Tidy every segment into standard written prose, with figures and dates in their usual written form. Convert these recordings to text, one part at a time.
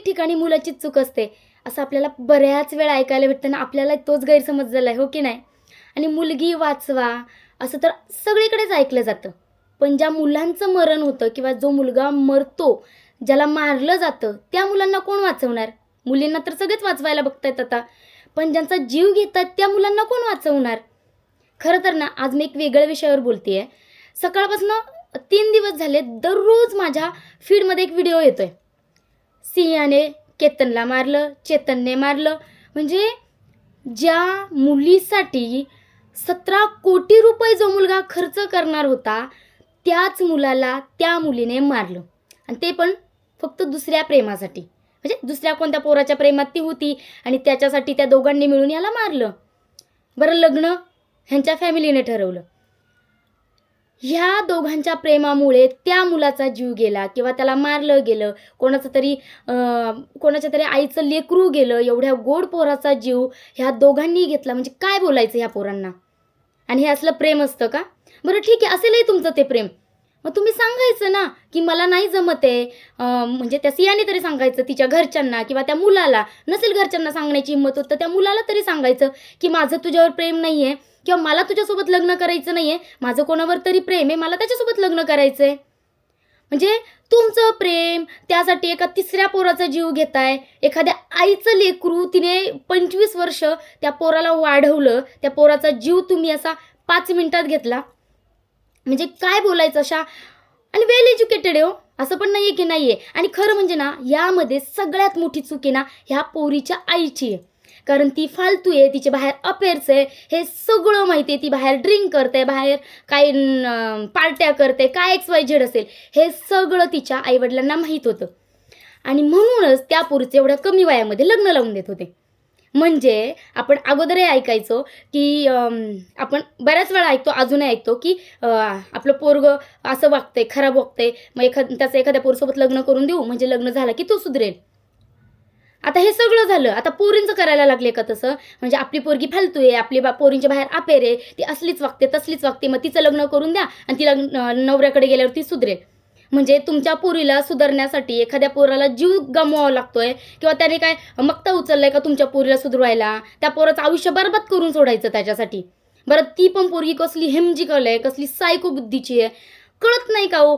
ठिकाणी मुलाची चूक असते असं आपल्याला बऱ्याच वेळा ऐकायला भेटतं ना. आपल्याला तोच गैरसमज झाला आहे, हो की नाही? आणि मुलगी वाचवा असं तर सगळीकडेच ऐकलं जातं. पण ज्या मुलांचं मरण होतं किंवा जो मुलगा मरतो, ज्याला मारलं जातं, त्या मुलांना कोण वाचवणार? मुलींना तर सगळेच वाचवायला बघतायत आता, पण ज्यांचा जीव घेतात त्या मुलांना कोण वाचवणार? खरं तर ना, आज मी एक वेगळ्या विषयावर बोलतेय. सकाळपासून 3 दिवस झाले दररोज माझ्या फीडमध्ये एक व्हिडिओ येतोय. सिंहाने केतनला मारलं, चेतनने मारलं. म्हणजे ज्या मुलीसाठी 17 कोटी रुपये जो मुलगा खर्च करणार होता, त्याच मुलाला त्या मुलीने मारलं. आणि ते पण फक्त दुसऱ्या प्रेमासाठी. म्हणजे दुसऱ्या कोणत्या पोराच्या प्रेमात ती होती आणि त्याच्यासाठी त्या दोघांनी मिळून याला मारलं. बरं, लग्न ह्यांच्या फॅमिलीने ठरवलं. ह्या दोघांच्या प्रेमामुळे त्या मुलाचा जीव गेला किंवा त्याला मारलं गेलं. कोणाच्या तरी आईचं लेकरू गेलं. एवढ्या गोड पोराचा जीव ह्या दोघांनी घेतला. म्हणजे काय बोलायचं ह्या पोरांना? आणि हे असलं प्रेम असतं का? बरं ठीक आहे, असेलही तुमचं ते प्रेम, मग तुम्ही सांगायचं ना की मला नाही जमत आहे. म्हणजे त्या सियाने तरी सांगायचं तिच्या घरच्यांना किंवा त्या मुलाला. नसेल घरच्यांना सांगण्याची हिंमत होत तर त्या मुलाला तरी सांगायचं की माझं तुझ्यावर प्रेम नाही आहे किंवा मला तुझ्यासोबत लग्न करायचं नाही आहे, माझं कोणावर तरी प्रेम आहे, मला त्याच्यासोबत लग्न करायचं आहे. म्हणजे तुमचं प्रेम त्यासाठी एका तिसऱ्या पोराचा जीव घेताय. एखाद्या आईचं लेकरू तिने 25 वर्ष त्या पोराला वाढवलं, त्या पोराचा जीव तुम्ही असा 5 मिनिटात घेतला. म्हणजे काय बोलायचं अशा. आणि वेल एज्युकेटेड आहे हो, असं पण नाही आहे की नाही आहे. आणि खरं म्हणजे ना, यामध्ये सगळ्यात मोठी चूक आहे ना ह्या पोरीच्या आईची आहे. कारण ती फालतू आहे, तिचे बाहेर अफेअर्स आहे, हे सगळं माहिती आहे. ती बाहेर ड्रिंक करते, बाहेर काय पार्ट्या करते, काय XYZ असेल, हे सगळं तिच्या आईवडिलांना माहीत होतं. आणि म्हणूनच त्या पोरीचं एवढ्या कमी वयामध्ये लग्न लावून देत होते. म्हणजे आपण अगोदरही ऐकायचो की आपण बऱ्याच वेळा ऐकतो, अजूनही ऐकतो की आपलं पोरगं असं वागतंय, खराब वागतंय, मग त्याचं एखाद्या पोरीसोबत लग्न करून देऊ, म्हणजे लग्न झालं की तो सुधरेल. आता हे सगळं झालं, आता पोरींचं करायला लागले का तसं? म्हणजे आपली पोरगी फालतू आहे, आपली पोरींच्या बाहेर अफेअर आहे, ती असलीच वागते, तसलीच वागते, मग तिचं लग्न करून द्या आणि तिला नवऱ्याकडे गेल्यावर ती सुधरेल. म्हणजे तुमच्या पोरीला सुधारण्यासाठी एखाद्या पोराला जीव गमवावा लागतोय किंवा त्याने काय मक्ता उचललाय का तुमच्या पोरीला सुधरवायला? त्या पोराचं आयुष्य बरबाद करून सोडायचं त्याच्यासाठी. बरं, ती पण पोरगी कसली हेमजिकल आहे, कसली सायको बुद्धीची आहे, कळत नाही का हो?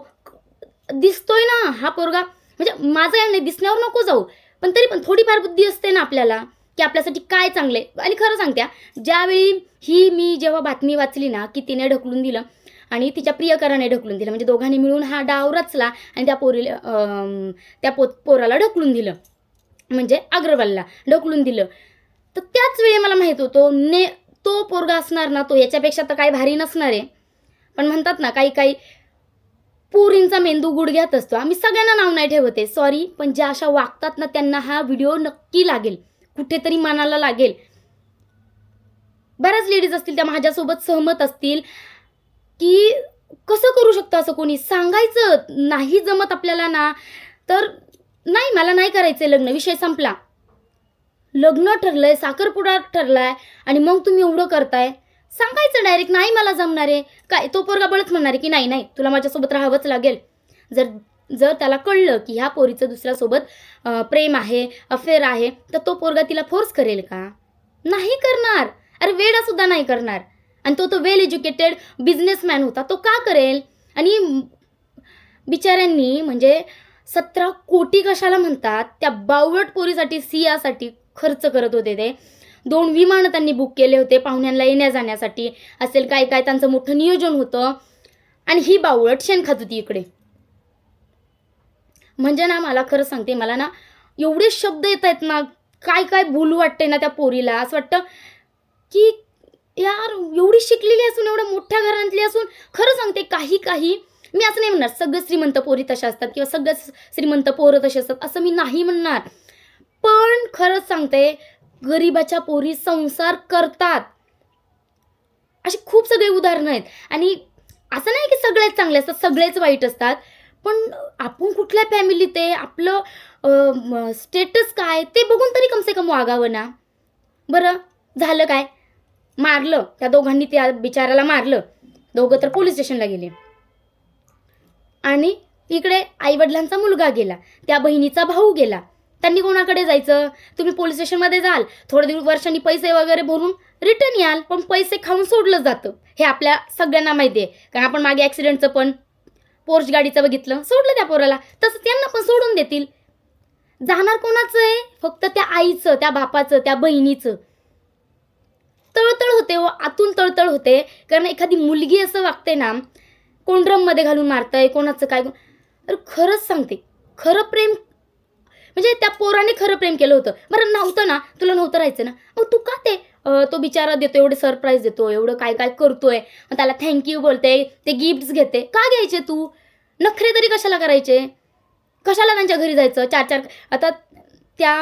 दिसतोय ना हा पोरगा. म्हणजे माझं काय नाही, दिसण्यावर नको जाऊ, पण तरी पण थोडीफार बुद्धी असते ना आपल्याला की आपल्यासाठी काय चांगले. आणि खरं सांगत्या, ज्यावेळी मी जेव्हा बातमी वाचली ना की तिने ढकलून दिलं आणि तिच्या प्रियकराने ढकलून दिलं, म्हणजे दोघांनी मिळून हा डाव रचला आणि त्या पोराला ढकलून दिलं, म्हणजे अग्रवालला ढकलून दिलं. तर त्याच वेळी मला माहीत होतं तो पोरगा असणार ना, तो याच्यापेक्षा तर काही भारी नसणार आहे. पण म्हणतात ना, काही पोरींचा मेंदू गुडघ्यात असतो. आम्ही सगळ्यांना नाव नाही ठेवते, सॉरी, पण ज्या अशा वागतात ना त्यांना हा व्हिडिओ नक्की लागेल, कुठेतरी मनाला लागेल. बऱ्याच लेडीज असतील त्या माझ्यासोबत सहमत असतील की कसं करू शकतं असं कोणी. सांगायचं नाही जमत आपल्याला ना, तर नाही, मला नाही करायचंय लग्न, विषय संपला. लग्न ठरलंय, साखरपुडा ठरलाय आणि मग तुम्ही एवढं करताय. सांगायचं डायरेक्ट, नाही मला जमणार आहे. काय तो पोरगा बळच म्हणणार आहे की नाही नाही तुला माझ्यासोबत राहावंच लागेल. जर त्याला कळलं की ह्या पोरीचं दुसऱ्यासोबत प्रेम आहे, अफेअर आहे, तर तो पोरगा तिला फोर्स करेल का? नाही करणार. अरे वेडा सुद्धा नाही करणार. आणि तो वेल एज्युकेटेड बिझनेसमॅन होता, तो का करेल? आणि बिचाऱ्यांनी म्हणजे 17 कोटी कशाला म्हणतात, त्या बावळट पोरीसाठी, सियासाठी खर्च करत होते ते. 2 विमानं त्यांनी बुक केले होते पाहुण्यांना येण्या जाण्यासाठी. असेल काय काय त्यांचं मोठं नियोजन होतं. आणि ही बावळट शेण खात होती इकडे. म्हणजे ना, मला खरं सांगते, मला ना एवढे शब्द येत आहेत ना, काय काय बोलू वाटते ना त्या पोरीला. असं वाटतं की यार, एवढी शिकलेली असून, एवढ्या मोठ्या घरातली असून, खरं सांगते काही मी असं नाही म्हणणार सगळं श्रीमंत पोरी तशा असतात किंवा सगळं श्रीमंत पोरं तसे असतात, असं मी नाही म्हणणार. पण खरंच सांगते, गरिबाच्या पोरी संसार करतात. अशी खूप सगळे उदाहरणं आहेत. आणि असं नाही की सगळेच चांगले असतात, सगळेच वाईट असतात. पण आपण कुठल्या फॅमिलीत आहे, आपलं स्टेटस काय ते बघून तरी कमसे कम वागावं ना. बरं, झालं काय? मारलं, त्या दोघांनी त्या बिचाराला मारलं. दोघं तर पोलीस स्टेशनला गेले. आणि इकडे आईवडिलांचा मुलगा गेला, त्या बहिणीचा भाऊ गेला, त्यांनी कोणाकडे जायचं? तुम्ही पोलीस स्टेशनमध्ये जाल, थोड्या वर्षांनी पैसे वगैरे भरून रिटर्न याल, पण पैसे खाऊन सोडलं जातं. हे आपल्या सगळ्यांना माहिती आहे, कारण आपण मागे ॲक्सिडेंटचं पण पोर्च गाडीचं बघितलं, सोडलं त्या पोराला. तसं त्यांना पण सोडून देतील. जाणार कोणाचं आहे? फक्त त्या आईचं, त्या बापाचं, त्या बहिणीचं. तळतळ होते हो, आतून तळतळ होते. कारण एखादी मुलगी असं वागते ना, कोण ड्रममध्ये घालून मारतंय, कोणाचं काय. अरे खरंच सांगते, खरं प्रेम म्हणजे त्या पोराने खरं प्रेम केलं होतं. बरं नव्हतं ना, तुला नव्हतं राहायचं ना, मग तू का ते तो बिचारा देतो, एवढे सरप्राईज देतो, एवढं काय काय करतोय, मग त्याला थँक्यू बोलते, ते गिफ्ट्स घेते, का घ्यायचे तू? नखरे तरी कशाला करायचे? कशाला त्यांच्या घरी जायचं? 4-4 आता त्या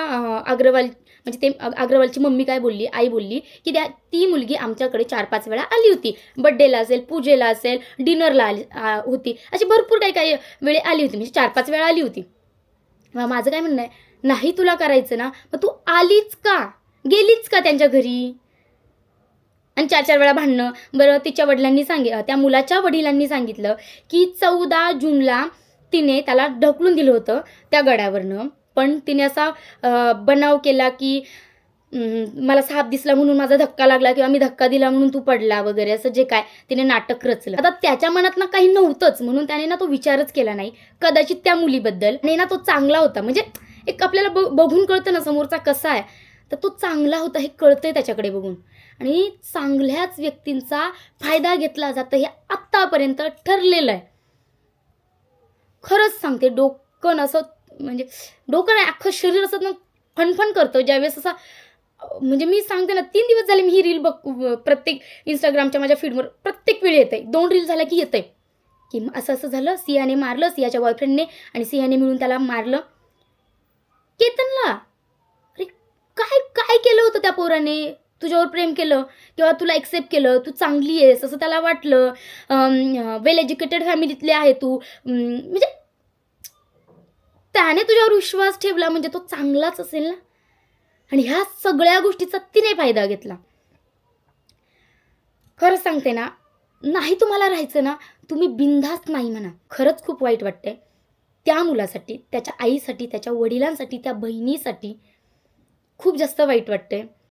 अग्रवाल म्हणजे ते अग्रवालची मम्मी काय बोलली, आई बोलली की ती मुलगी आमच्याकडे 4-5 वेळा आली होती. बड्डेला असेल, पूजेला असेल, डिनरला आली होती. अशी भरपूर काही काही वेळे आली होती, म्हणजे 4-5 वेळा आली होती. माझं काय म्हणणं आहे, नाही तुला करायचं ना, मग तू आलीच का? गेलीच का त्यांच्या घरी? आणि 4-4 वेळा भांडणं. बरं तिच्या वडिलांनी त्या मुलाच्या वडिलांनी सांगितलं की 14 जूनला तिने त्याला ढकलून दिलं होतं त्या गडावरनं. पण तिने असा बनाव केला की मला साप दिसला म्हणून माझा धक्का लागला, किंवा मी धक्का दिला म्हणून तू पडला वगैरे, असं जे काय तिने नाटक रचलं. आता त्याच्या मनात ना काही नव्हतंच, म्हणून त्याने ना तो विचारच केला नाही कदाचित त्या मुलीबद्दल. आणि ना तो चांगला होता, म्हणजे एक आपल्याला बघून कळतं ना समोरचा कसा आहे, तर तो चांगला होता हे कळतंय त्याच्याकडे बघून. आणि चांगल्याच व्यक्तींचा फायदा घेतला जातं हे आत्तापर्यंत ठरलेलं आहे. खरंच सांगते, डोकं असं म्हणजे डोकं नाही, अख्खं शरीर असं ना फणफण करतं ज्यावेळेस असा म्हणजे मी सांगते ना, 3 दिवस झाले मी ही रील प्रत्येक इंस्टाग्रामच्या माझ्या फीडवर प्रत्येक वेळी येते. 2 रील झाल्या की येते की असं असं झालं, सियाने मारलं, सियाच्या बॉयफ्रेंडने आणि सियाने मिळून त्याला मारलं केतनला. अरे काय काय केलं होतं त्या पोराने? तुझ्यावर प्रेम केलं किंवा तुला एक्सेप्ट केलं, तू चांगली आहेस असं त्याला वाटलं, वेल एज्युकेटेड फॅमिलीतले आहे तू, म्हणजे त्याने तुझ्यावर विश्वास ठेवला म्हणजे तो चांगलाच असेल ना. आणि ह्या सगळ्या गोष्टीचा तिने फायदा घेतला. खरंच सांगते ना, नाही तुम्हाला राहायचं ना, तुम्ही बिनधास्त नाही म्हणा. खरंच खूप वाईट वाटतंय त्या मुलासाठी, त्याच्या आईसाठी, त्याच्या वडिलांसाठी, त्या बहिणीसाठी खूप जास्त वाईट वाटतंय.